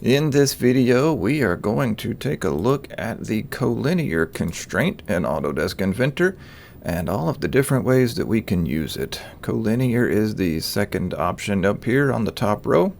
In this video, we are going to take a look at the collinear constraint in Autodesk Inventor and all of the different ways that we can use it. Collinear is the second option up here on the top row.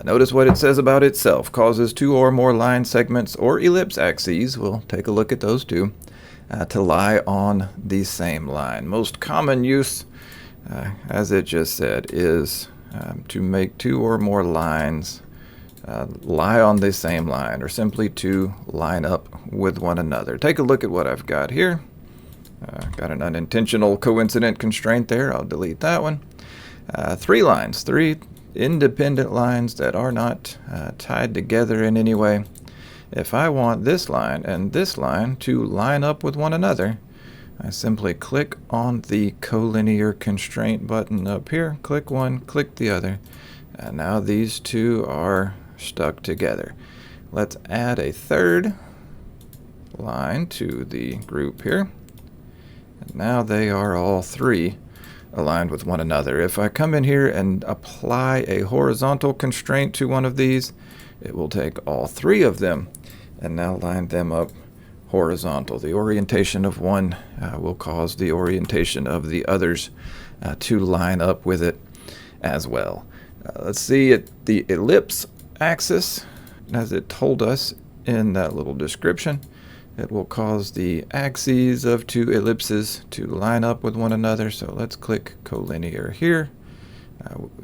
Notice what it says about itself. Causes two or more line segments or ellipse axes, we'll take a look at those two, to lie on the same line. Most common use, as it just said, is to make two or more lines lie on the same line, or simply to line up with one another. Take a look at what I've got here. Got an unintentional coincident constraint there. I'll delete that one. Three lines, three independent lines that are not tied together in any way. If I want this line and this line to line up with one another, I simply click on the collinear constraint button up here, click one, click the other, and now these two are stuck together. Let's add a third line to the group here. And now they are all three aligned with one another. If I come in here and apply a horizontal constraint to one of these, it will take all three of them and now line them up horizontal. The orientation of one will cause the orientation of the others to line up with it as well. Let's see at the ellipse axis, as it told us in that little description. It will cause the axes of two ellipses to line up with one another. So let's click collinear here.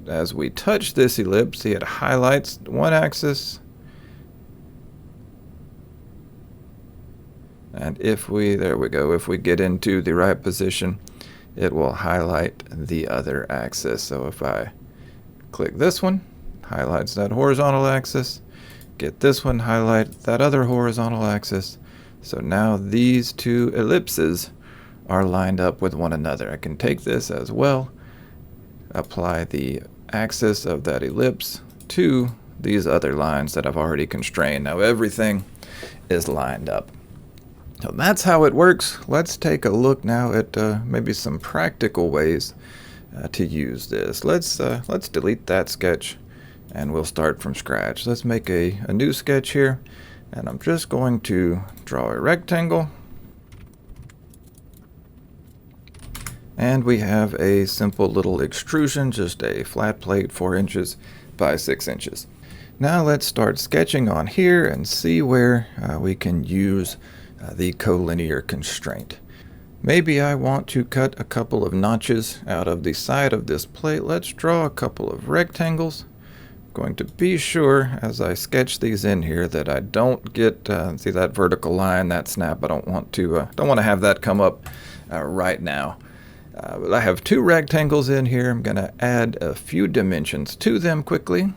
As we touch this ellipse, see it highlights one axis. And there we go, if we get into the right position, it will highlight the other axis. So if I click this one, highlights that horizontal axis, get this one, highlight that other horizontal axis. So now these two ellipses are lined up with one another. I can take this as well, apply the axis of that ellipse to these other lines that I've already constrained. Now everything is lined up. So that's how it works. Let's take a look now at maybe some practical ways to use this. Let's delete that sketch and we'll start from scratch. Let's make a new sketch here, and I'm just going to draw a rectangle. And we have a simple little extrusion, just a flat plate 4 inches by 6 inches. Now let's start sketching on here and see where we can use the collinear constraint. Maybe I want to cut a couple of notches out of the side of this plate. Let's draw a couple of rectangles. Going to be sure as I sketch these in here that I don't get see that vertical line, that snap. I don't want to have that come up right now. But I have two rectangles in here. I'm going to add a few dimensions to them quickly.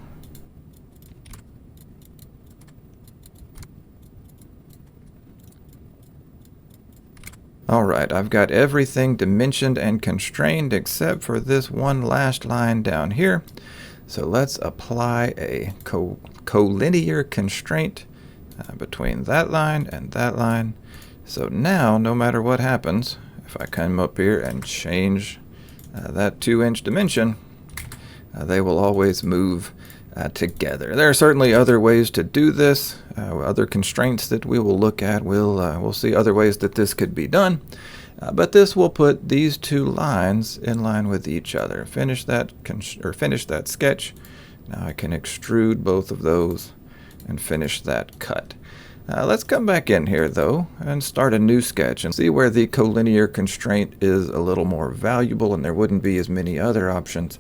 Alright, I've got everything dimensioned and constrained except for this one last line down here. So let's apply a collinear constraint between that line and that line. So now, no matter what happens, if I come up here and change that 2-inch dimension, they will always move together. There are certainly other ways to do this, other constraints that we will look at. We'll see other ways that this could be done. But this will put these two lines in line with each other. Finish that sketch. Now I can extrude both of those and finish that cut. Let's come back in here though and start a new sketch and see where the collinear constraint is a little more valuable, and there wouldn't be as many other options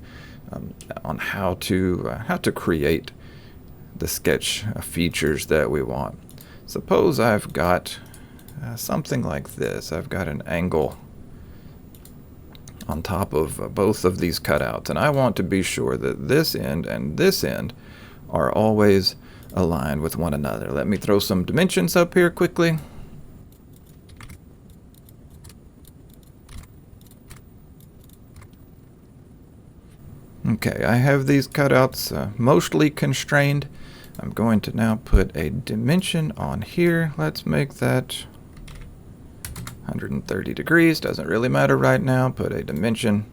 on how to create the sketch features that we want. Suppose I've got something like this. I've got an angle on top of both of these cutouts, and I want to be sure that this end and this end are always aligned with one another. Let me throw some dimensions up here quickly. Okay, I have these cutouts mostly constrained. I'm going to now put a dimension on here. Let's make that 130 degrees, doesn't really matter right now. Put a dimension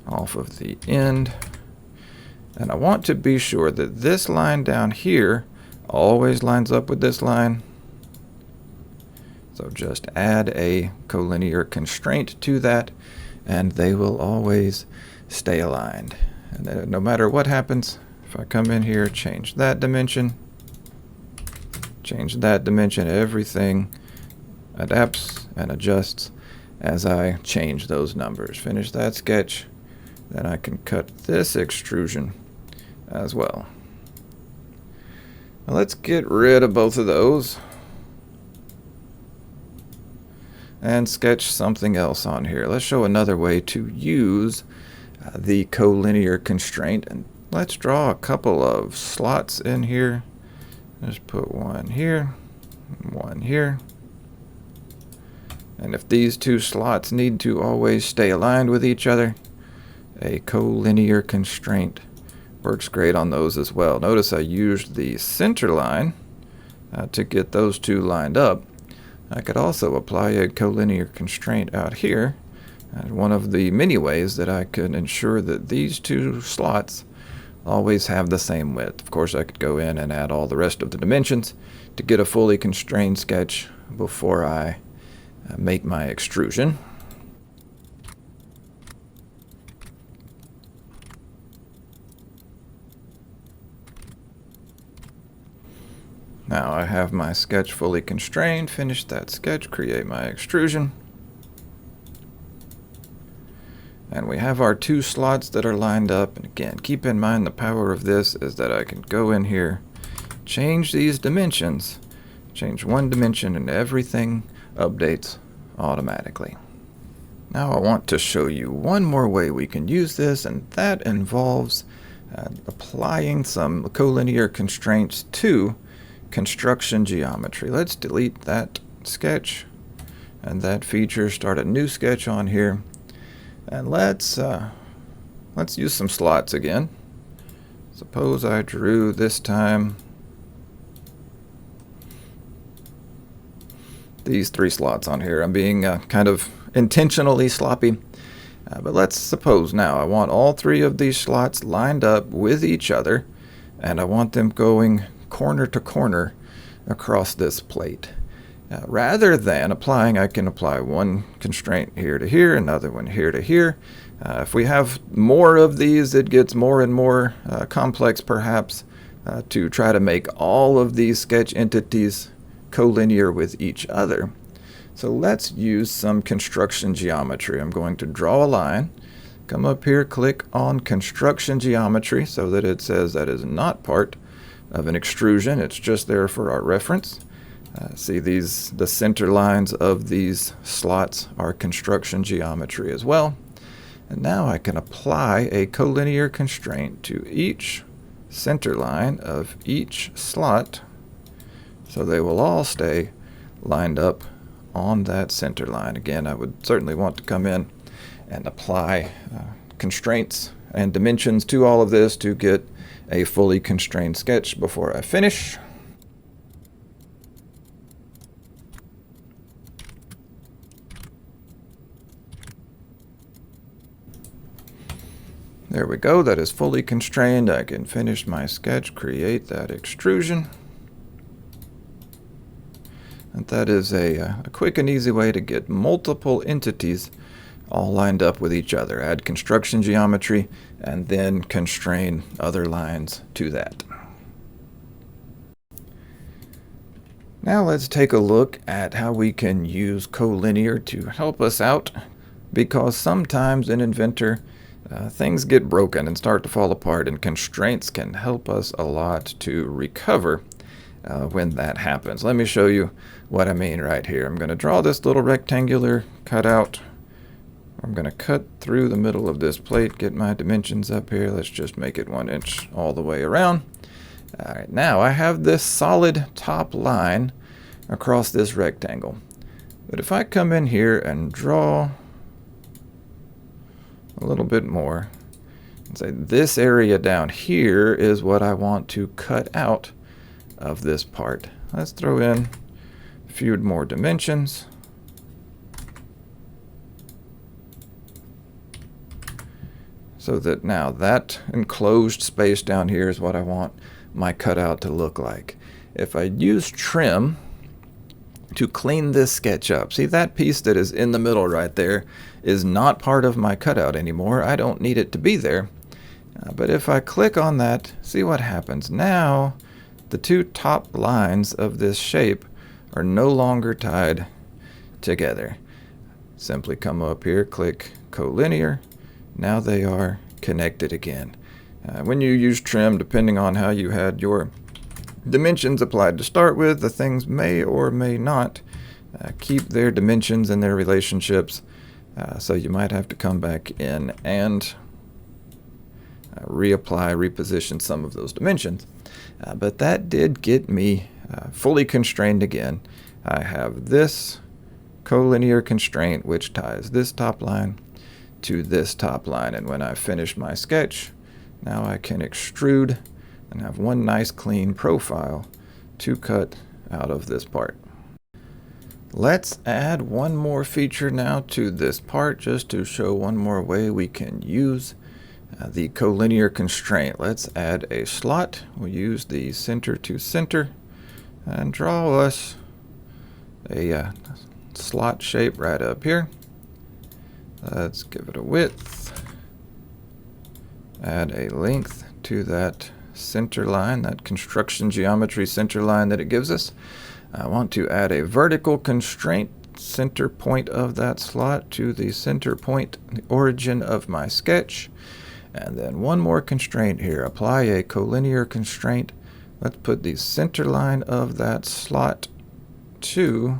off of the end. And I want to be sure that this line down here always lines up with this line. So just add a collinear constraint to that, and they will always stay aligned. And then no matter what happens, if I come in here, change that dimension, everything adapts and adjusts as I change those numbers. Finish that sketch, then I can cut this extrusion as well. Now let's get rid of both of those and sketch something else on here. Let's show another way to use the collinear constraint, and let's draw a couple of slots in here. Just put one here, one here. And if these two slots need to always stay aligned with each other, a collinear constraint works great on those as well. Notice I used the center line to get those two lined up. I could also apply a collinear constraint out here. One of the many ways that I could ensure that these two slots always have the same width. Of course, I could go in and add all the rest of the dimensions to get a fully constrained sketch before I make my extrusion. Now I have my sketch fully constrained. Finish that sketch, create my extrusion. And we have our two slots that are lined up. And again, keep in mind the power of this is that I can go in here, change these dimensions, change one dimension, and everything updates automatically. Now I want to show you one more way we can use this, and that involves applying some collinear constraints to construction geometry. Let's delete that sketch and that feature, start a new sketch on here. And let's use some slots again. Suppose I drew this time these three slots on here. I'm being kind of intentionally sloppy. But let's suppose now I want all three of these slots lined up with each other, and I want them going corner to corner across this plate. Rather than applying, I can apply one constraint here to here, another one here to here. If we have more of these, it gets more and more complex perhaps to try to make all of these sketch entities collinear with each other. So let's use some construction geometry. I'm going to draw a line, come up here, click on construction geometry so that it says that is not part of an extrusion. It's just there for our reference. See the center lines of these slots are construction geometry as well. And now I can apply a collinear constraint to each center line of each slot so they will all stay lined up on that center line. Again, I would certainly want to come in and apply constraints and dimensions to all of this to get a fully constrained sketch before I finish. There we go, that is fully constrained. I can finish my sketch, create that extrusion. And that is a quick and easy way to get multiple entities all lined up with each other. Add construction geometry and then constrain other lines to that. Now let's take a look at how we can use collinear to help us out, because sometimes in Inventor things get broken and start to fall apart, and constraints can help us a lot to recover when that happens. Let me show you what I mean right here. I'm going to draw this little rectangular cutout. I'm going to cut through the middle of this plate, get my dimensions up here. Let's just make it 1 inch all the way around. All right, now I have this solid top line across this rectangle. But if I come in here and draw a little bit more and say this area down here is what I want to cut out of this part. Let's throw in a few more dimensions. So that now that enclosed space down here is what I want my cutout to look like. if I use trim to clean this sketch up, see that piece that is in the middle right there is not part of my cutout anymore. I don't need it to be there. But if I click on that, see what happens. Now the two top lines of this shape are no longer tied together. Simply come up here, click Collinear. Now they are connected again. When you use trim, depending on how you had your dimensions applied to start with, the things may or may not keep their dimensions and their relationships. So you might have to come back in and reapply, reposition some of those dimensions. But that did get me fully constrained again. I have this collinear constraint which ties this top line to this top line, and when I finish my sketch, now I can extrude and have one nice clean profile to cut out of this part. Let's add one more feature now to this part, just to show one more way we can use the collinear constraint. Let's add a slot. We'll use the center to center and draw us a slot shape right up here. Let's give it a width, add a length to that center line, that construction geometry center line that it gives us. I want to add a vertical constraint, center point of that slot to the center point, the origin of my sketch. And then one more constraint here, apply a collinear constraint. Let's put the center line of that slot to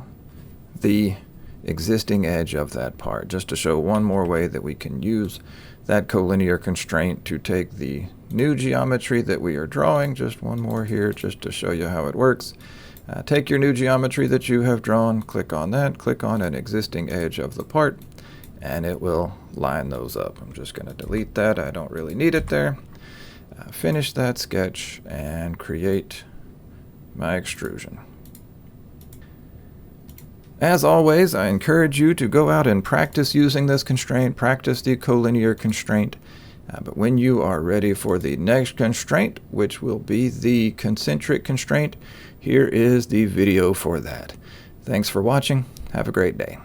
the existing edge of that part, just to show one more way that we can use that collinear constraint to take the new geometry that we are drawing. Just one more here just to show you how it works. Take your new geometry that you have drawn, click on that, click on an existing edge of the part, and it will line those up. I'm just going to delete that. I don't really need it there. Finish that sketch and create my extrusion. As always, I encourage you to go out and practice using this constraint, practice the collinear constraint. But when you are ready for the next constraint, which will be the concentric constraint, here is the video for that. Thanks for watching. Have a great day.